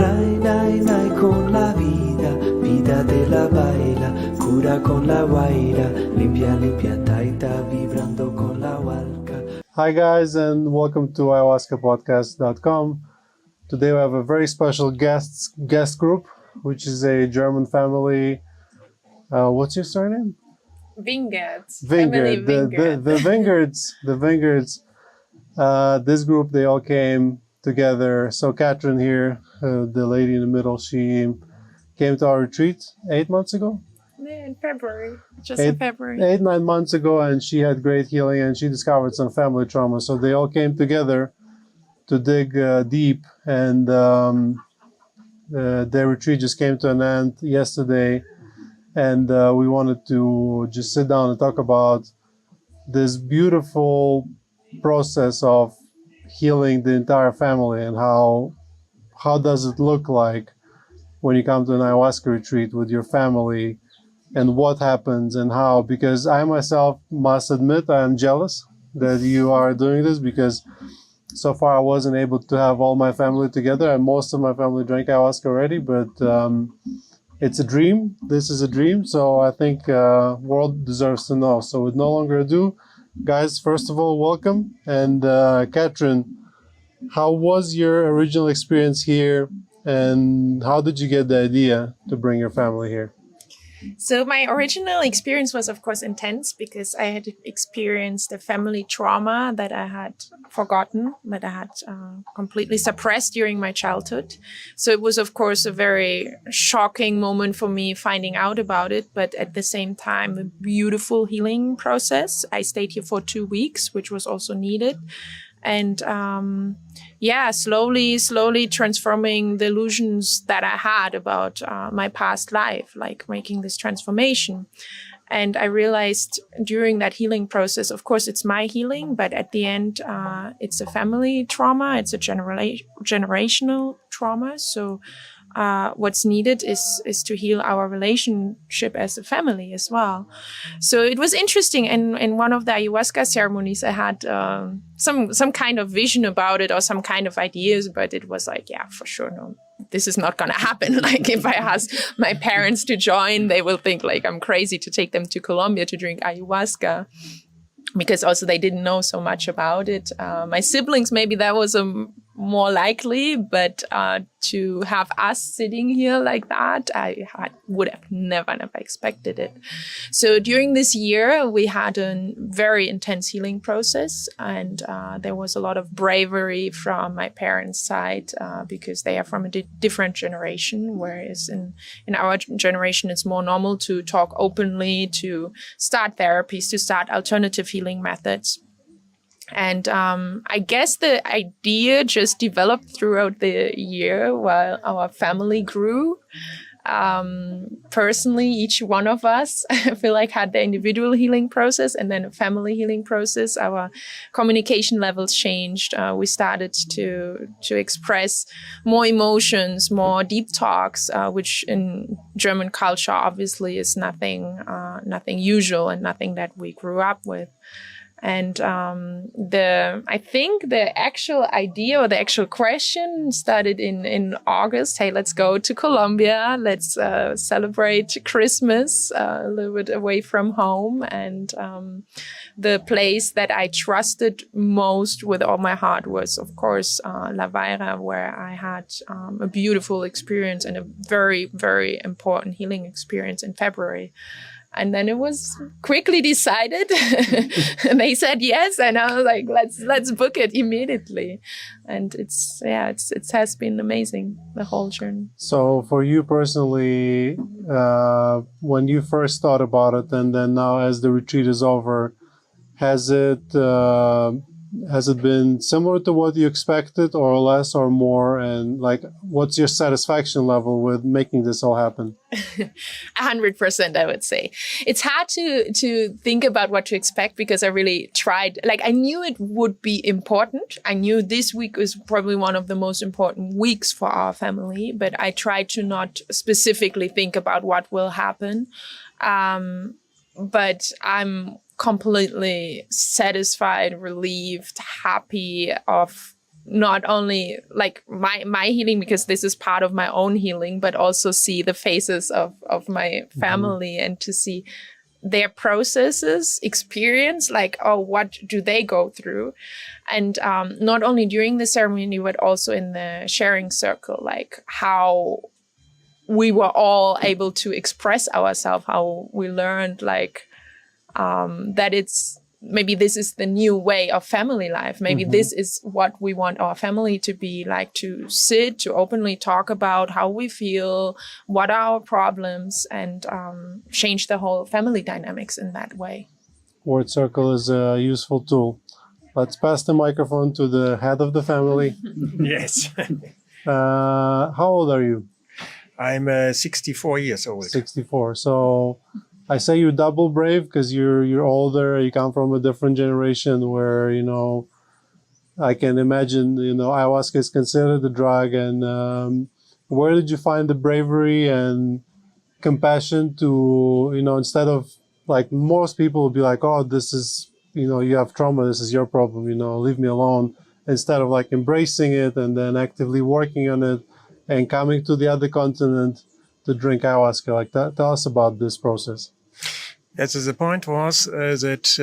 Trae con la vida, vida de la baila, cura con LaWayra, limpia taita, vibrando con la hualca. Hi guys, and welcome to AyahuascaPodcast.com. Today we have a very special guest group, which is a German family. What's your surname? Wingerts. Wingert. The Wingerts. The Wingerts. This group, they all came together. So Catherine here, the lady in the middle, she came to our retreat 8 months ago. Yeah, in February. In February. 9 months ago, and she had great healing, and she discovered some family trauma. So they all came together to dig deep, and their retreat just came to an end yesterday, and we wanted to just sit down and talk about this beautiful process of healing the entire family, and how does it look like when you come to an ayahuasca retreat with your family, and what happens and how. Because I myself must admit I am jealous that you are doing this, because so far I wasn't able to have all my family together, and most of my family drank ayahuasca already, but it's a dream. This is a dream, so I think world deserves to know. So with no longer ado, guys, first of all, welcome. And Catherine, how was your original experience here, and how did you get the idea to bring your family here? So my original experience was, of course, intense, because I had experienced a family trauma that I had forgotten, that I had completely suppressed during my childhood. So it was, of course, a very shocking moment for me finding out about it, but at the same time, a beautiful healing process. I stayed here for 2 weeks, which was also needed. And slowly transforming the illusions that I had about my past life, like making this transformation. And I realized during that healing process, of course, it's my healing, but at the end, it's a family trauma. It's a generational trauma. So what's needed is to heal our relationship as a family as well. So it was interesting. And in one of the ayahuasca ceremonies, I had some kind of vision about it, or some kind of ideas, but it was like, yeah, for sure, no, this is not going to happen. Like, if I ask my parents to join, they will think like I'm crazy to take them to Colombia to drink ayahuasca, because also they didn't know so much about it. My siblings, maybe that was more likely, but to have us sitting here like that, I would have never expected it. So during this year, we had a very intense healing process, and there was a lot of bravery from my parents' side, because they are from a different generation, whereas in our generation, it's more normal to talk openly, to start therapies, to start alternative healing methods. And I guess the idea just developed throughout the year while our family grew. Personally, each one of us, I feel like, had the individual healing process and then a family healing process. Our communication levels changed. We started to express more emotions, more deep talks, which in German culture obviously is nothing usual and nothing that we grew up with. And I think the actual idea or the actual question started in August. Hey, let's go to Colombia. Let's celebrate Christmas a little bit away from home. And the place that I trusted most with all my heart was, of course, LaWayra, where I had a beautiful experience and a very, very important healing experience in February. And then it was quickly decided, and they said yes, and I was like, let's book it immediately. And it has been amazing, the whole journey. So for you personally, when you first thought about it, and then now as the retreat is over, has it been similar to what you expected, or less or more? And like, what's your satisfaction level with making this all happen? 100%, I would say. It's hard to think about what to expect, because I really tried. Like, I knew it would be important. I knew this week was probably one of the most important weeks for our family, but I tried to not specifically think about what will happen. But I'm completely satisfied, relieved, happy of not only like my healing, because this is part of my own healing, but also see the faces of my family and to see their processes, experience, like, oh, what do they go through? And not only during the ceremony, but also in the sharing circle, like how we were all able to express ourselves, how we learned like that it's maybe this is the new way of family life. Maybe this is what we want our family to be like, to sit, to openly talk about how we feel, what are our problems, and change the whole family dynamics in that way. Word circle is a useful tool. Let's pass the microphone to the head of the family. Yes. How old are you? I'm 64 years old. 64. So I say you're double brave because you're older. You come from a different generation where, I can imagine, ayahuasca is considered a drug. And where did you find the bravery and compassion to, instead of like most people would be like, oh, this is, you have trauma, this is your problem, leave me alone. Instead of like embracing it and then actively working on it and coming to the other continent to drink ayahuasca. Like that, tell us about this process. Yes, the point was that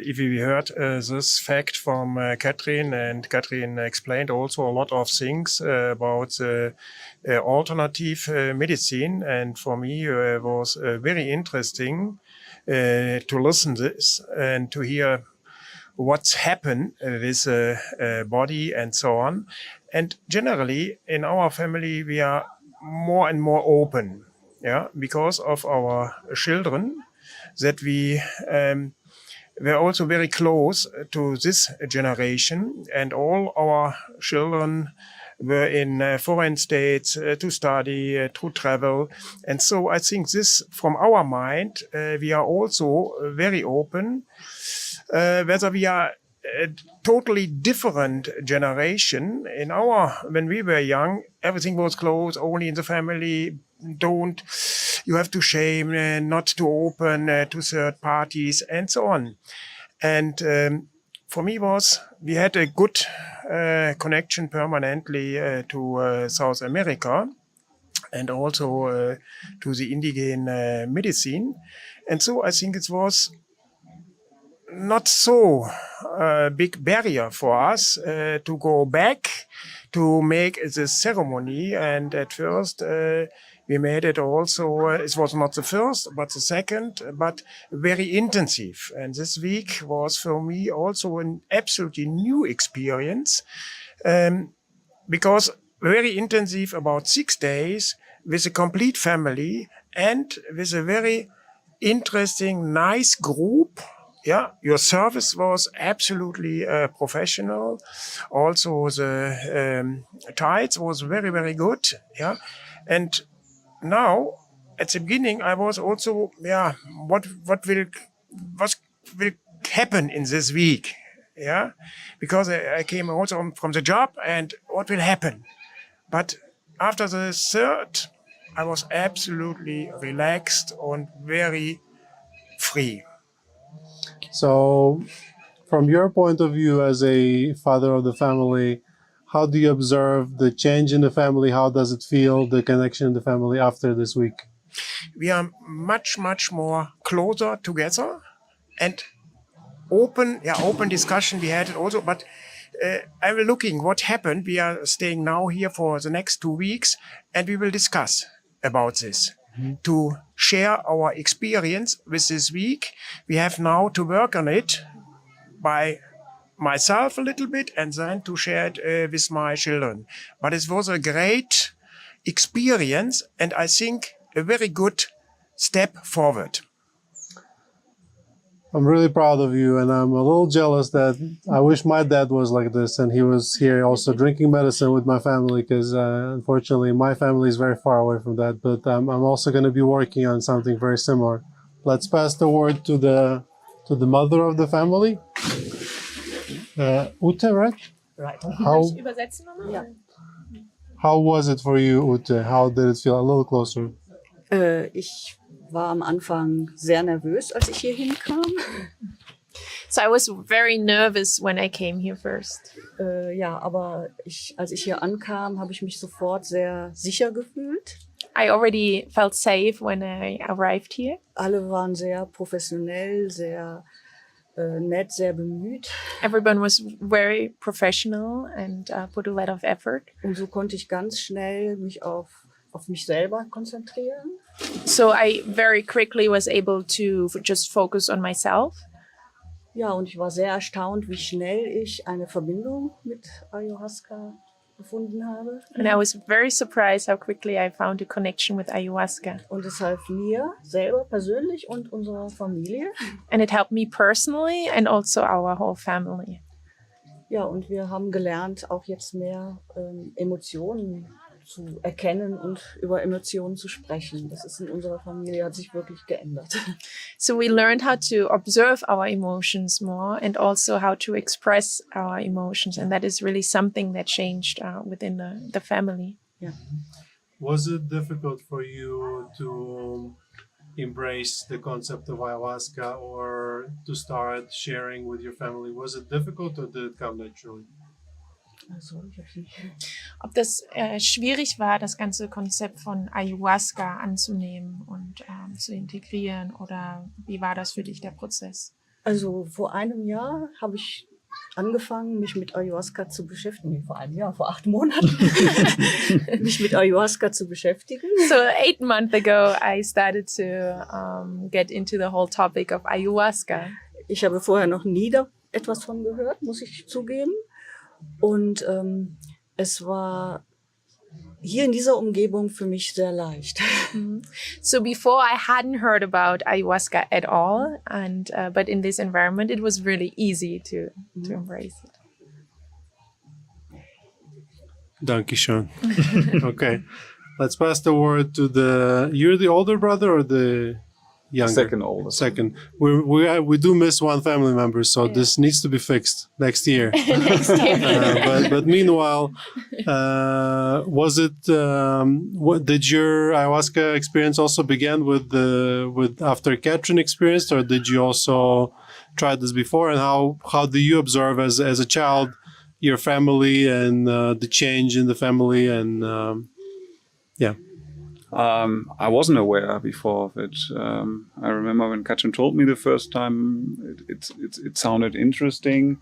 if we heard this fact from Catherine, and Catherine explained also a lot of things about alternative medicine, and for me it was very interesting to listen to this and to hear what's happened with the body and so on. And generally in our family we are more and more open, because of our children, that we were also very close to this generation, and all our children were in foreign states to study, to travel. And so I think this, from our mind, we are also very open, whether we are a totally different generation. When we were young, everything was closed, only in the family. You have to shame, not to open to third parties, and so on. And for me we had a good connection permanently to South America, and also to the indigenous medicine. And so I think it was not so big barrier for us to go back to make the ceremony. And at first we made it also, it was not the first, but the second, but very intensive. And this week was for me also an absolutely new experience, because very intensive, about 6 days with a complete family and with a very interesting, nice group. Yeah, your service was absolutely professional. Also the tides was very, very good. Yeah, and now, at the beginning, I was also, what will happen in this week? Yeah, because I came also from the job, and what will happen? But after the third, I was absolutely relaxed and very free. So, from your point of view as a father of the family, how do you observe the change in the family? How does it feel, the connection in the family after this week? We are much, much more closer together, and open discussion we had it also. But I will looking what happened. We are staying now here for the next 2 weeks, and we will discuss about this. To share our experience with this week. We have now to work on it by myself a little bit, and then to share it with my children. But it was a great experience, and I think a very good step forward. I'm really proud of you, and I'm a little jealous that I wish my dad was like this, and he was here also drinking medicine with my family, because unfortunately my family is very far away from that. But I'm also going to be working on something very similar. Let's pass the word to the mother of the family. Ute, right? Right. How was it for you, Ute? How did it feel? A little closer. Ich war am Anfang sehr nervös, als ich hier hinkam. So I was very nervous when I came here first. Ja, aber als ich hier ankam, habe ich mich sofort sehr sicher gefühlt. I already felt safe when I arrived here. Alle waren sehr professionell, sehr nett, sehr bemüht. Everyone was very professional and put a lot of effort. Und so konnte ich ganz schnell mich auf mich selber konzentrieren. So I very quickly was able to just focus on myself. Ja, und ich war sehr erstaunt, wie schnell ich eine Verbindung mit Ayahuasca gefunden habe. And I was very surprised how quickly I found a connection with ayahuasca. Und es half mir selber persönlich und unserer Familie. And it helped me personally and also our whole family. Ja, und wir haben gelernt, auch jetzt mehr Emotionen zu erkennen und über Emotionen zu sprechen. Das ist in unserer Familie, hat sich wirklich geändert. So we learned how to observe our emotions more and also how to express our emotions. And that is really something that changed within the family. Ja. Was it difficult for you to embrace the concept of ayahuasca or to start sharing with your family? Was it difficult or did it come naturally? Also, ich hab's nicht. Ob das schwierig war, das ganze Konzept von Ayahuasca anzunehmen und zu integrieren, oder wie war das für dich, der Prozess? Also vor einem Jahr habe ich angefangen, mich mit Ayahuasca zu beschäftigen. Nee, vor einem Jahr, vor 8 Monaten, mich mit Ayahuasca zu beschäftigen. So 8 months ago, I started to get into the whole topic of Ayahuasca. Ich habe vorher noch nie da etwas von gehört, muss ich zugeben. Und es war hier in dieser Umgebung für mich sehr leicht. So before I hadn't heard about ayahuasca at all, and but in this environment it was really easy to embrace it. Dankeschön. Okay, let's pass the word to you're the older brother or the younger? Second oldest. Second. We do miss one family member, so this needs to be fixed next year. Next year. But meanwhile, was it? Did your ayahuasca experience also begin with after Catherine experienced, or did you also try this before? And how do you observe as a child your family and the change in the family and yeah? I wasn't aware before of it. I remember when Katrin told me the first time, it sounded interesting,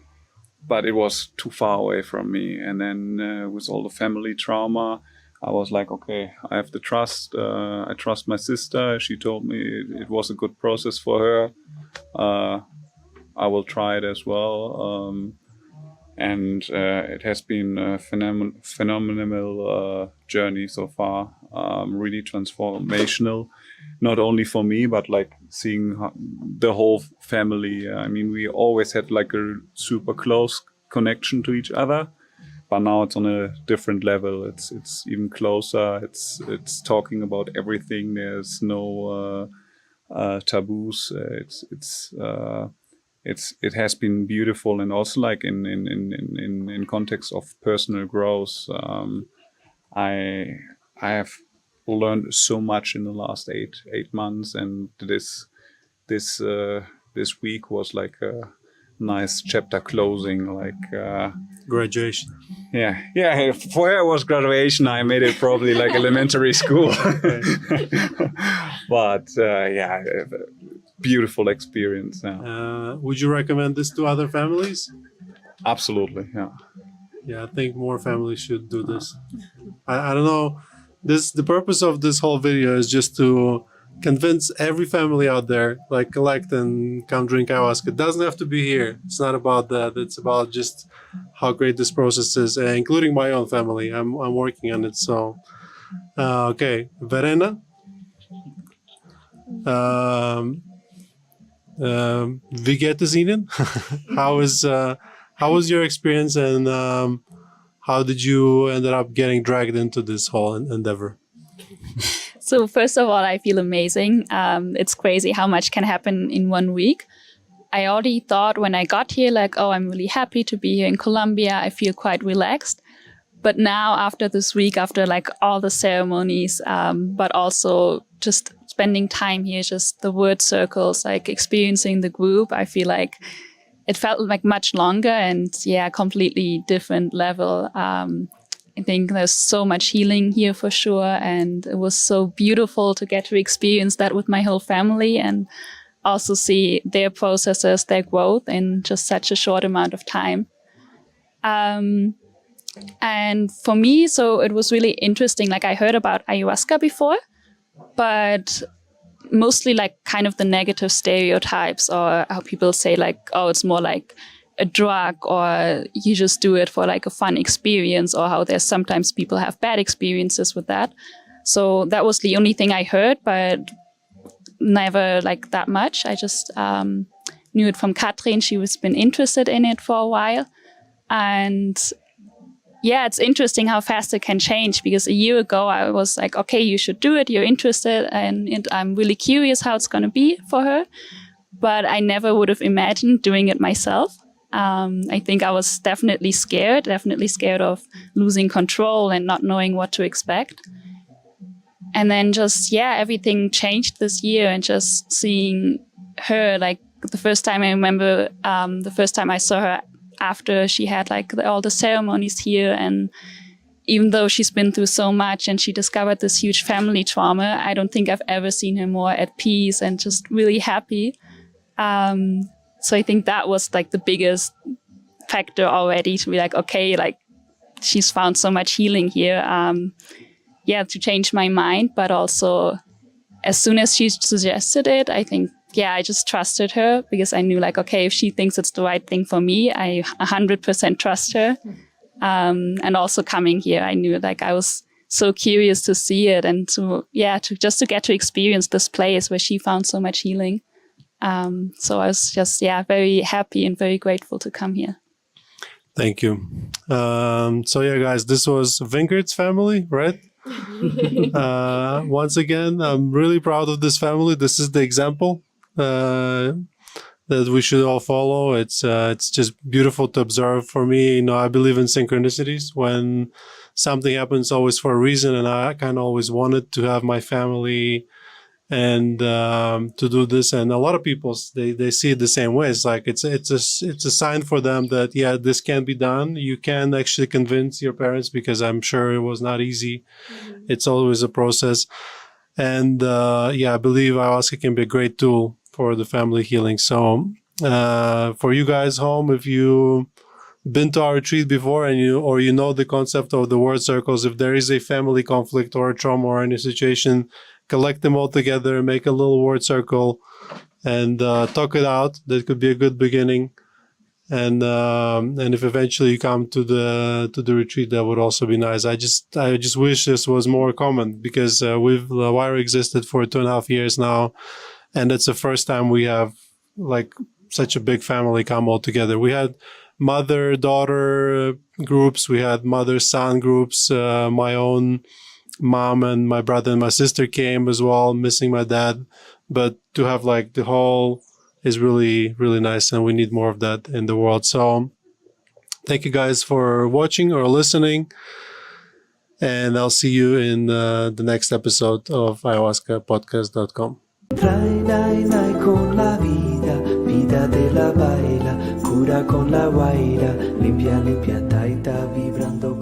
but it was too far away from me. And then with all the family trauma, I was like, okay, I have the trust. I trust my sister. She told me it was a good process for her. I will try it as well. And it has been a phenomenal journey so far, really transformational, not only for me, but like seeing the whole family. I mean, we always had like a super close connection to each other, but now it's on a different level. It's even closer. It's talking about everything. There's no taboos. It has been beautiful, and also like in context of personal growth, I have learned so much in the last eight months, and this week was like a nice chapter closing, like Graduation. Yeah. For her it was graduation. I made it probably like elementary school, but beautiful experience. Yeah. Would you recommend this to other families? Absolutely, yeah. Yeah, I think more families should do this. I don't know. The purpose of this whole video is just to convince every family out there, like collect and come drink ayahuasca. It doesn't have to be here. It's not about that. It's about just how great this process is, including my own family. I'm working on it. So, okay, Verena. Wie geht es Ihnen? How was your experience, and how did you end up getting dragged into this whole endeavor? So first of all, I feel amazing. It's crazy how much can happen in 1 week. I already thought when I got here, like, oh, I'm really happy to be here in Colombia. I feel quite relaxed. But now after this week, after like all the ceremonies, but also just spending time here, just the word circles, like experiencing the group, I feel like it felt like much longer and completely different level. I think there's so much healing here for sure. And it was so beautiful to get to experience that with my whole family and also see their processes, their growth in just such a short amount of time. And for me, so it was really interesting. Like I heard about ayahuasca before, but mostly like kind of the negative stereotypes or how people say like, oh, it's more like a drug or you just do it for like a fun experience, or how there's sometimes people have bad experiences with that. So that was the only thing I heard, but never like that much. I just knew it from Katrin. She was been interested in it for a while. And yeah, it's interesting how fast it can change, because a year ago I was like, okay, you should do it. You're interested and I'm really curious how it's going to be for her. But I never would have imagined doing it myself. I think I was definitely scared of losing control and not knowing what to expect. And then just, everything changed this year, and just seeing her, like the first time I remember, the first time I saw her after she had like all the ceremonies here. And even though she's been through so much and she discovered this huge family trauma, I don't think I've ever seen her more at peace and just really happy. So I think that was like the biggest factor already to be like, okay, like she's found so much healing here. To change my mind. But also as soon as she suggested it, I think, I just trusted her, because I knew like, okay, if she thinks it's the right thing for me, I 100% trust her. And also coming here, I knew like I was so curious to see it and to get to experience this place where she found so much healing. So I was just, very happy and very grateful to come here. Thank you. Guys, this was Wingerts family, right? Once again, I'm really proud of this family. This is the example that we should all follow. It's just beautiful to observe. For me, I believe in synchronicities. When something happens, always for a reason, and I kind of always wanted to have my family and to do this. And a lot of people, they see it the same way. It's like it's a sign for them that this can be done. You can actually convince your parents, because I'm sure it was not easy. Mm-hmm. It's always a process. And I believe ayahuasca can be a great tool for the family healing. So for you guys home, if you been to our retreat before and you know the concept of the word circles, if there is a family conflict or a trauma or any situation, collect them all together, make a little word circle, and talk it out. That could be a good beginning. And if eventually you come to the retreat, that would also be nice. I just wish this was more common, because we've LaWayra existed for 2.5 years now, and it's the first time we have like such a big family come all together. We had mother-daughter groups, we had mother-son groups, my own mom and my brother and my sister came as well, missing my dad. But to have like the whole is really, really nice, and we need more of that in the world. So thank you guys for watching or listening, and I'll see you in the next episode of AyahuascaPodcast.com. Trae con la vida, vida de la baila, cura con la guaira, limpia, limpia, taita, vibrando